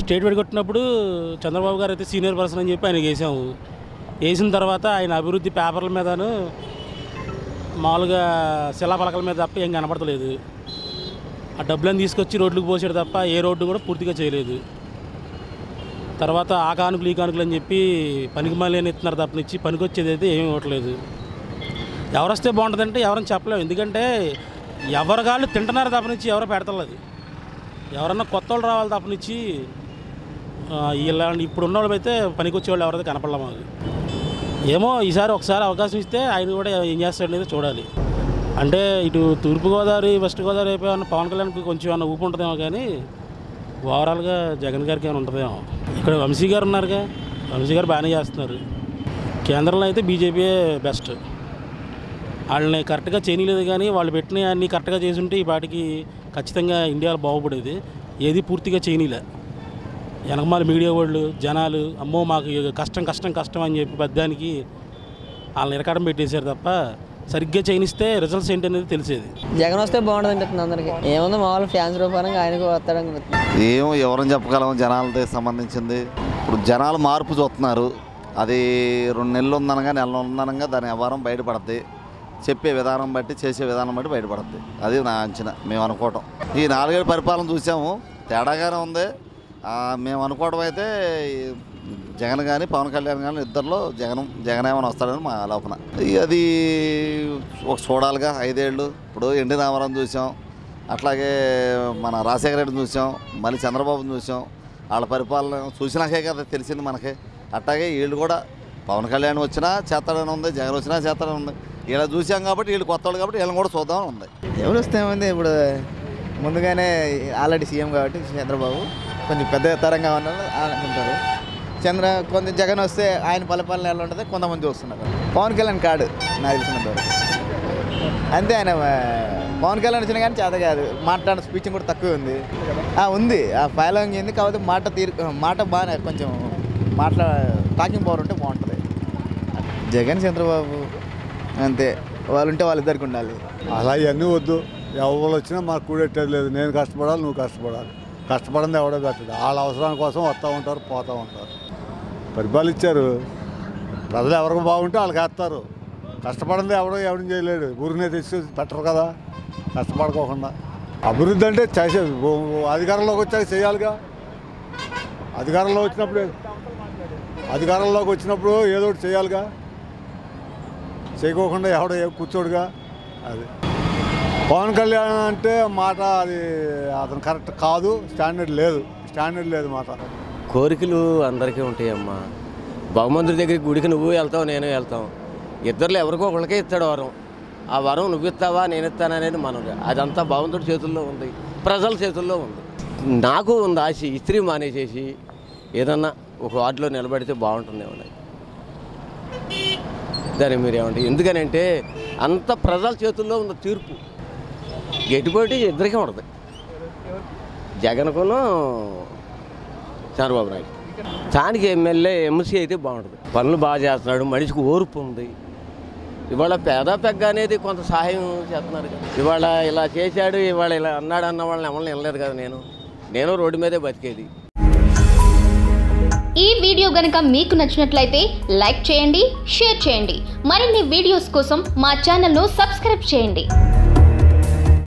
State విడగొట్టినప్పుడు Chandrababu గారు అయితే senior person అని చెప్పి ఆయనకి వేసాము. వేసిన తర్వాత ఆయన అభివృద్ధి పేపర్ల మీదను మామూలుగా శిలాపలకల మీద తప్ప ఏం కనపడతలేదు. ఆ డబ్బులను తీసుకొచ్చి రోడ్లకు పోసాడు తప్ప ఏ రోడ్డు కూడా పూర్తిగా చేయలేదు. తర్వాత ఆ కానుకలు ఈ కానుకలు అని చెప్పి పనికి మళ్ళీ ఇస్తున్నారు తప్పనిచ్చి పనికొచ్చేది అయితే ఏమీ ఇవ్వట్లేదు. ఎవరు వస్తే బాగుంటుందంటే ఎవరని చెప్పలేము. ఎందుకంటే ఎవరి కాళ్ళు తింటున్నారు తప్పనిచ్చి ఎవరో పెడతలేదు. ఎవరన్నా కొత్త వాళ్ళు రావాలి తప్పనిచ్చి ఇలా ఇప్పుడు ఉన్న వాళ్ళు అయితే పనికొచ్చేవాళ్ళు ఎవరైతే కనపడలే మాకు. ఏమో ఈసారి ఒకసారి అవకాశం ఇస్తే ఆయన కూడా ఏం చేస్తాడు అనేది చూడాలి. అంటే ఇటు తూర్పుగోదావరి వెస్ట్ గోదావరి అయిపోయి పవన్ కళ్యాణ్కి కొంచెం ఏమన్నా ఊపు ఉంటుందేమో, కానీ ఓవరాల్గా జగన్ గారికి ఏమైనా ఉంటుందేమో. ఇక్కడ వంశీ గారు ఉన్నారుగా, వంశీ గారు బాగానే చేస్తున్నారు. కేంద్రంలో అయితే బీజేపీయే బెస్ట్. వాళ్ళని కరెక్ట్గా చేయలేదు, కానీ వాళ్ళు పెట్టిన అన్నీ కరెక్ట్గా చేసి ఉంటే ఈ పాటికి ఖచ్చితంగా ఇండియాలో బాగుపడేది. ఏది పూర్తిగా చేయనీలే. వెనకమాల మీడియా వాళ్ళు జనాలు అమ్మో మాకు కష్టం కష్టం కష్టం అని చెప్పి పెద్దానికి వాళ్ళని ఇరకాడం పెట్టేశారు తప్ప సరిగ్గా చేయనిస్తే రిజల్ట్స్ ఏంటనేది తెలిసేది. జగన్ వస్తే బాగుంటుంది అనిపిస్తుంది అందరికీ. ఏముంది మామూలు ఫ్యాన్స్ రూపాయలు ఆయనకు వస్తాడని ఏమో ఎవరని చెప్పగలం. జనాలతో సంబంధించింది ఇప్పుడు జనాలు మార్పు చూస్తున్నారు. అది 2 నెలలు ఉందనగా నెల ఉందనగా దాని వ్యవహారం బయటపడుతుంది. చెప్పే విధానం బట్టి చేసే విధానం బట్టి బయటపడుతుంది. అది నా అంచనా, మేము అనుకోవటం. ఈ 4 ఏళ్ళ పరిపాలన చూసాము, తేడాగానే ఉంది. మేము అనుకోవడం అయితే జగన్ కానీ పవన్ కళ్యాణ్ కానీ ఇద్దరిలో జగన్ ఏమైనా వస్తాడని మా ఆలోచన. అది ఒక చూడాలిగా 5 ఏళ్ళు. ఇప్పుడు ఎన్టీ రామారావు చూసాం, అట్లాగే మన రాజశేఖర రెడ్డిని చూసాం, మళ్ళీ చంద్రబాబుని చూసాం. వాళ్ళ పరిపాలన చూసినాకే కదా తెలిసింది మనకి. అట్లాగే వీళ్ళు కూడా పవన్ కళ్యాణ్ వచ్చినా చేస్తాడని ఉంది, జగన్ వచ్చినా చేస్తాడని ఉంది. ఇలా చూసాం కాబట్టి వీళ్ళు కొత్త వాళ్ళు కాబట్టి వీళ్ళని కూడా చూద్దామని ఉంది. ఎవరు వస్తే ఏముంది, ఇప్పుడు ముందుగానే ఆల్రెడీ సీఎం కాబట్టి చంద్రబాబు కొంచెం పెద్ద తరంగా ఉన్నారు అనుకుంటారు. కొంచెం జగన్ వస్తే ఆయన పరిపాలన ఎలా ఉంటుంది కొంతమంది చూస్తున్నారు. పవన్ కళ్యాణ్ కాడు నాకు తెలిసినంత వరకు అంతే. ఆయన పవన్ కళ్యాణ్ వచ్చినా కానీ చేత కాదు, మాట్లాడిన స్పీచింగ్ కూడా తక్కువ ఉంది. ఆ ఫాలోయింగ్ ఏంది కాబట్టి మాట బాగా కొంచెం టాకింగ్ పవర్ ఉంటే బాగుంటుంది. జగన్ చంద్రబాబు అంతే, వాళ్ళు ఉంటే వాళ్ళిద్దరికి ఉండాలి. అలా ఇవన్నీ వద్దు. ఎవరు వచ్చినా మాకు కూడెట్టేది లేదు. నేను కష్టపడాలి, నువ్వు కష్టపడాలి. కష్టపడింది ఎవడో పెట్టడు. వాళ్ళ అవసరాల కోసం వస్తూ ఉంటారు, పోతూ ఉంటారు. పరిపాలించారు, ప్రజలు ఎవరికి బాగుంటే వాళ్ళకి వేస్తారు. కష్టపడింది ఎవడం చేయలేడు. ఊరినే తెచ్చి పెట్టరు కదా కష్టపడుకోకుండా. అభివృద్ధి అంటే చేసే అధికారంలోకి వచ్చాక చేయాలిగా. అధికారంలోకి వచ్చినప్పుడు ఏదో ఒకటి చేయాలిగా. చేయకోకుండా ఎవడో కూర్చోడుగా. అది పవన్ కళ్యాణ్ అంటే మాట అది అతను కరెక్ట్ కాదు. స్టాండర్డ్ లేదు మాట. కోరికలు అందరికీ ఉంటాయమ్మా. భగవంతుడి దగ్గరికి గుడికి నువ్వు వెళ్తావు, నేను వెళ్తాం. ఇద్దరులో ఎవరికో ఒకరికే ఇస్తాడు వరం. ఆ వరం నువ్వు ఇస్తావా నేను ఇస్తాననేది మనది. అదంతా భగవంతుడి చేతుల్లో ఉంది, ప్రజల చేతుల్లో ఉంది. నాకు ఉంది ఆశ, ఇస్త్రీ మానేసేసి ఏదన్నా ఒక వార్డులో నిలబడితే బాగుంటుందేమో. దాన్ని మీరు ఏమంటే ఎందుకనంటే అంత ప్రజల చేతుల్లో ఉన్న తీర్పు. గట్టిపోటీ ఇద్దరికీ ఉంటుంది, జగన్కును చంద్రబాబు నాయుడు. స్థానిక ఎమ్మెల్యే ఎంసీ అయితే బాగుంటుంది. పనులు బాగా చేస్తున్నాడు, మనిషికి ఓర్పు ఉంది. ఇవాళ పేద పెగ్గ అనేది కొంత సహాయం చేస్తున్నారు కదా. ఇవాళ ఇలా చేశాడు, ఇవాళ ఇలా అన్నాడు అన్న వాళ్ళని ఎవరిని వినలేదు కదా. నేను రోడ్డు మీదే బతికేది. ఈ వీడియో గనుక మీకు నచ్చినట్లయితే లైక్ చేయండి, షేర్ చేయండి. మరిన్ని వీడియోస్ కోసం మా ఛానల్ను సబ్స్క్రైబ్ చేయండి.